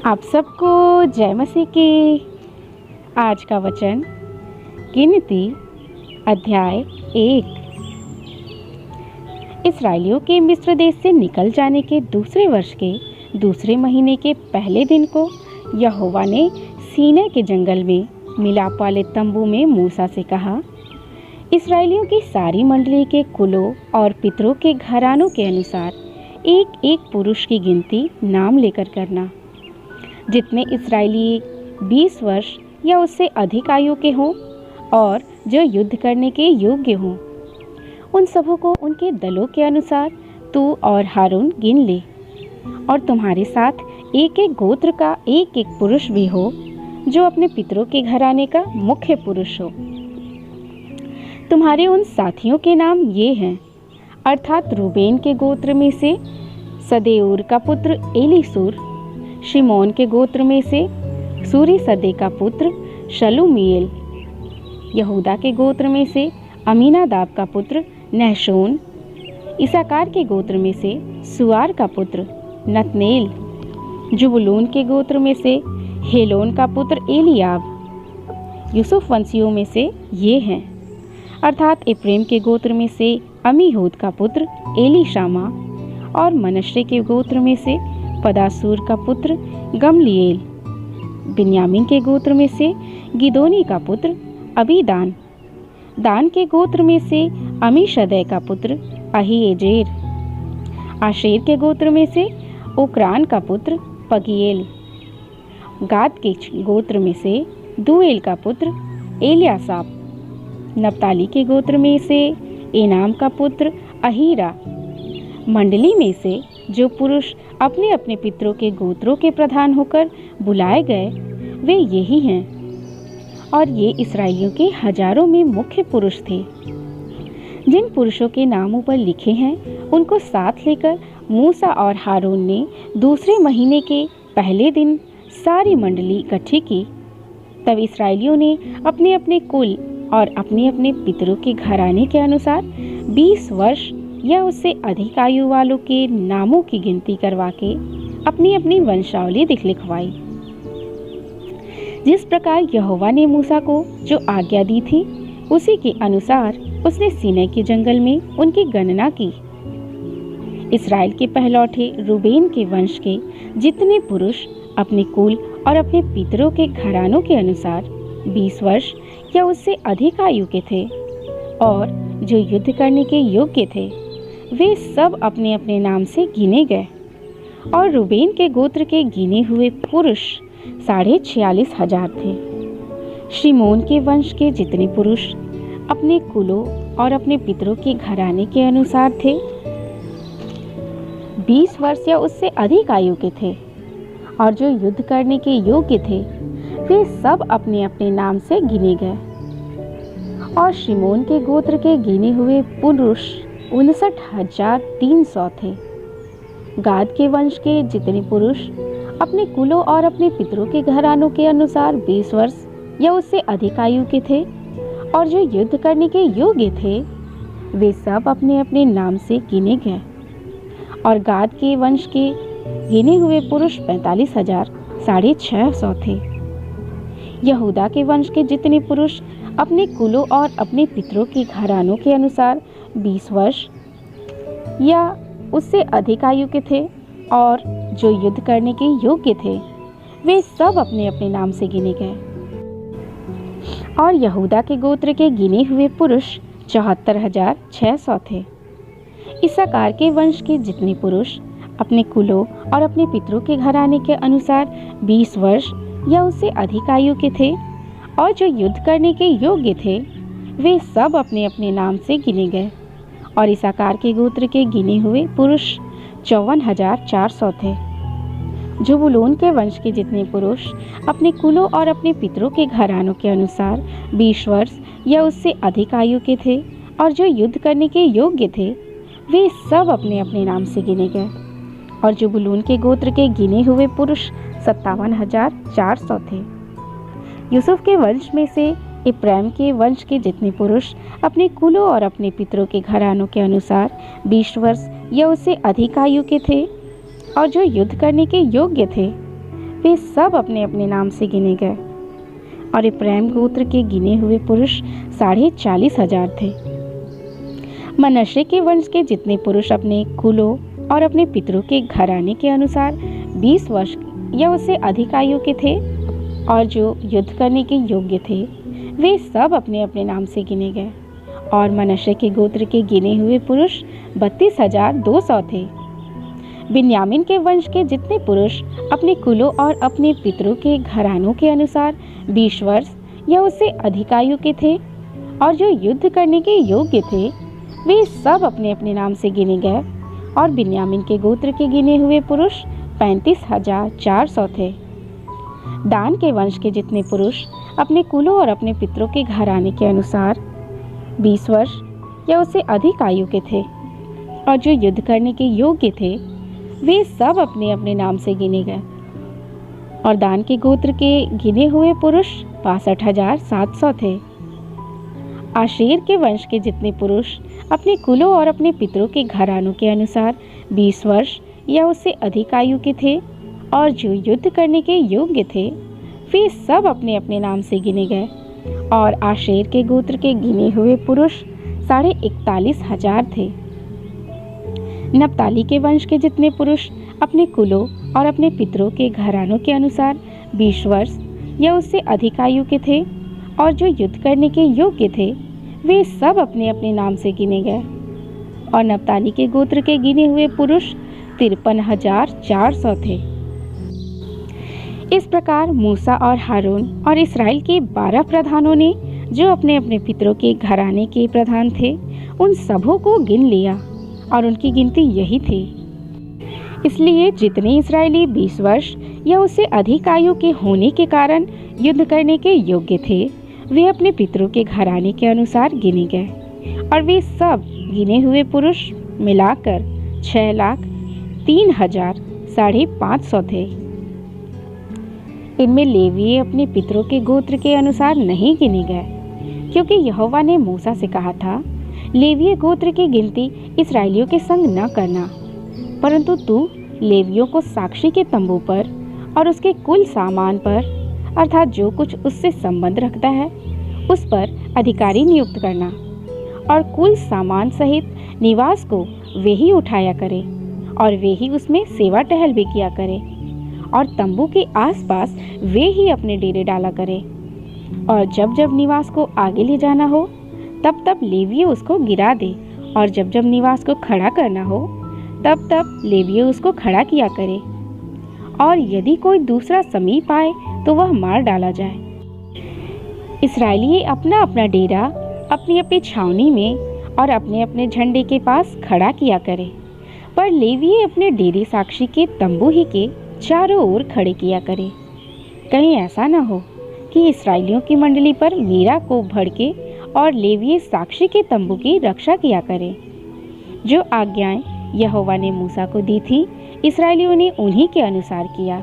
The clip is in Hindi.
आप सबको जय मसीह की। आज का वचन गिनती अध्याय 1। इस्राएलियों के मिस्र देश से निकल जाने के दूसरे वर्ष के दूसरे महीने के पहले दिन को यहोवा ने सीनै के जंगल में मिलाप वाले तंबू में मूसा से कहा, इस्राएलियों की सारी मंडली के कुलों और पितरों के घरानों के अनुसार एक एक पुरुष की गिनती नाम लेकर करना। जितने इस्राएली 20 वर्ष या उससे अधिक आयु के हों और जो युद्ध करने के योग्य हों, उन सबों को उनके दलों के अनुसार तू और हारून गिन ले। और तुम्हारे साथ एक एक गोत्र का एक एक पुरुष भी हो जो अपने पितरों के घराने का मुख्य पुरुष हो। तुम्हारे उन साथियों के नाम ये हैं, अर्थात रूबेन के गोत्र में से सदेऊर का पुत्र एलीसूर, शिमोन के गोत्र में से सूरीसदे का पुत्र शलूमीएल, यहूदा के गोत्र में से अमीनादाब का पुत्र नहशोन, इसाकार के गोत्र में से सुआर का पुत्र नतनेल, जुबुलून के गोत्र में से हेलोन का पुत्र एलियाब। यूसुफ वंशियों में से ये हैं, अर्थात इप्रेम के गोत्र में से अमीहूद का पुत्र एलीशामा, और मनश्शे के गोत्र में से पदासूर का पुत्र गमलीएल, बिन्यामीन के गोत्र में से गिदोनी का पुत्र अबीदान, दान के गोत्र में से अमीशदै का पुत्र अहीएजेर, आशेर के गोत्र में से ओक्रान का पुत्र पगीएल, गाद के गोत्र में से दूएल का पुत्र एलियासाप, नप्ताली के गोत्र में से एनाम का पुत्र अहीरा। मंडली में से जो पुरुष अपने अपने पितरों के गोत्रों के प्रधान होकर बुलाए गए वे यही हैं, और ये इस्राएलियों के हजारों में मुख्य पुरुष थे। जिन पुरुषों के नाम ऊपर लिखे हैं उनको साथ लेकर मूसा और हारून ने दूसरे महीने के पहले दिन सारी मंडली इकट्ठी की। तब इस्राएलियों ने अपने अपने कुल और अपने अपने पितरों के घराने के अनुसार 20 वर्ष या उससे अधिक आयु वालों के नामों की गिनती करवा के अपनी अपनी वंशावली लिखवाई। जिस प्रकार यहोवा ने मूसा को जो आज्ञा दी थी उसी के अनुसार उसने सीनै के जंगल में उनकी गणना की। इस्राएल के पहलौठे रूबेन के वंश के जितने पुरुष अपने कुल और अपने पितरों के घरानों के अनुसार 20 वर्ष या उससे अधिक आयु के थे और जो युद्ध करने के योग्य थे, वे सब अपने अपने नाम से गिने गए। और रूबेन के गोत्र के गिने हुए पुरुष 46,500 थे। शिमोन के वंश के जितने पुरुष अपने कुलों और अपने पितरों के घराने के अनुसार थे, 20 वर्ष या उससे अधिक आयु के थे और जो युद्ध करने के योग्य थे, वे सब अपने अपने नाम से गिने गए। और शिमोन के गोत्र के गिने हुए पुरुष 59,300 थे। गाद के वंश के जितने पुरुष अपने कुलों और अपने पितरों के घरानों के अनुसार 20 वर्ष या उससे अधिक आयु के थे और जो युद्ध करने के योग्य थे, वे सब अपने अपने नाम से गिने गए। और गाद के वंश के गिने हुए पुरुष 45,650 थे। यहूदा के वंश के जितने पुरुष अपने कुलों और अपने पितरों के घरानों के अनुसार 20 वर्ष या उससे अधिक आयु के थे और जो युद्ध करने के योग्य थे, वे सब अपने अपने नाम से गिने गए। और यहूदा के गोत्र के गिने हुए पुरुष 74,600 थे। इस्साकार के वंश के जितने पुरुष अपने कुलों और अपने पितरों के घराने के अनुसार 20 वर्ष या उससे अधिक आयु के थे और जो युद्ध करने के योग्य थे, वे सब अपने अपने नाम से गिने गए। और इस्साकार के गोत्र के गिने हुए पुरुष 54,400 थे। जुबुलून के वंश के जितने पुरुष अपने कुलों और अपने पितरों के घरानों के अनुसार 20 वर्ष या उससे अधिक आयु के थे और जो युद्ध करने के योग्य थे, वे सब अपने अपने नाम से गिने गए। और जुबुलून के गोत्र के गिने हुए पुरुष 57,400 थे। यूसुफ के वंश में से इप्राइम के वंश के जितने पुरुष अपने कुलों और अपने पितरों के घरानों के अनुसार 20 वर्ष या उससे अधिक आयु के थे और जो युद्ध करने के योग्य थे, वे सब अपने अपने नाम से गिने गए। और इब्राहिम गोत्र के गिने हुए पुरुष 40,500 थे। मनश्शे के वंश के जितने पुरुष अपने कुलों और अपने पितरों के घराने के अनुसार 20 वर्ष या उससे अधिक आयु के थे और जो युद्ध करने के योग्य थे, वे सब अपने अपने नाम से गिने गए। और मनश्शे के गोत्र के गिने हुए पुरुष 32,200 थे। बिन्यामीन के वंश के जितने पुरुष अपने कुलों और अपने पितरों के घरानों के अनुसार 20 वर्ष या उससे अधिक आयु के थे और जो युद्ध करने के योग्य थे, वे सब अपने अपने नाम से गिने गए। और बिन्यामीन के गोत्र के गिने हुए पुरुष 35,400 थे। दान के वंश के जितने पुरुष अपने कुलों और अपने पितरों के घराने के अनुसार 20 वर्ष या उससे अधिक आयु के थे और जो युद्ध करने के योग्य थे, वे सब अपने अपने नाम से गिने गए। और दान के गोत्र के गिने हुए पुरुष 62,700 थे। आशेर के वंश के जितने पुरुष अपने कुलों और अपने पितरों के घरानों के अनुसार 20 वर्ष या उससे अधिक आयु के थे और जो युद्ध करने के योग्य थे, वे सब अपने अपने नाम से गिने गए। और आशेर के गोत्र के गिने हुए पुरुष 41,500 थे। नप्ताली के वंश के जितने पुरुष अपने कुलों और अपने पितरों के घरानों के अनुसार 20 वर्ष या उससे अधिक आयु के थे और जो युद्ध करने के योग्य थे, वे सब अपने अपने नाम से गिने गए। और नप्ताली के गोत्र के गिने हुए पुरुष 53,400 थे। इस प्रकार मूसा और हारून और इस्राएल के 12 प्रधानों ने, जो अपने अपने पितरों के घराने के प्रधान थे, उन सबों को गिन लिया और उनकी गिनती यही थी। इसलिए जितने इस्राएली 20 वर्ष या उससे अधिक आयु के होने के कारण युद्ध करने के योग्य थे, वे अपने पितरों के घराने के अनुसार गिने गए। और वे सब गिने हुए पुरुष मिलाकर 6,03,550 थे। इनमें लेवीय अपने पितरों के गोत्र के अनुसार नहीं गिने गए, क्योंकि यहोवा ने मूसा से कहा था, लेवीय गोत्र की गिनती इस्राएलियों के संग न करना, परंतु तू लेवियों को साक्षी के तंबू पर और उसके कुल सामान पर, अर्थात जो कुछ उससे संबंध रखता है, उस पर अधिकारी नियुक्त करना। और कुल सामान सहित निवास को वे ही उठाया करे और वे ही उसमें सेवा टहल भी किया करे और तंबू के आसपास वे ही अपने डेरे डाला करे। और जब जब निवास को आगे ले जाना हो, तब तब लेवीय उसको गिरा दे, और जब जब निवास को खड़ा करना हो, तब तब लेवीय उसको खड़ा किया करे। और यदि कोई दूसरा समीप आए तो वह मार डाला जाए। इस्राएली अपना अपना डेरा अपनी अपनी छावनी में और अपने अपने झंडे के पास खड़ा किया करे, पर लेवीय अपने डेरे साक्षी के तंबू ही के चारों ओर खड़े किया करे। कहीं ऐसा न हो कि इस्राएलियों की मंडली पर मीरा को भड़के और लेवीय साक्षी के तंबू की रक्षा किया करे। जो आज्ञाएं यहोवा ने मूसा को दी थी, इस्राएलियों ने उन्हीं के अनुसार किया।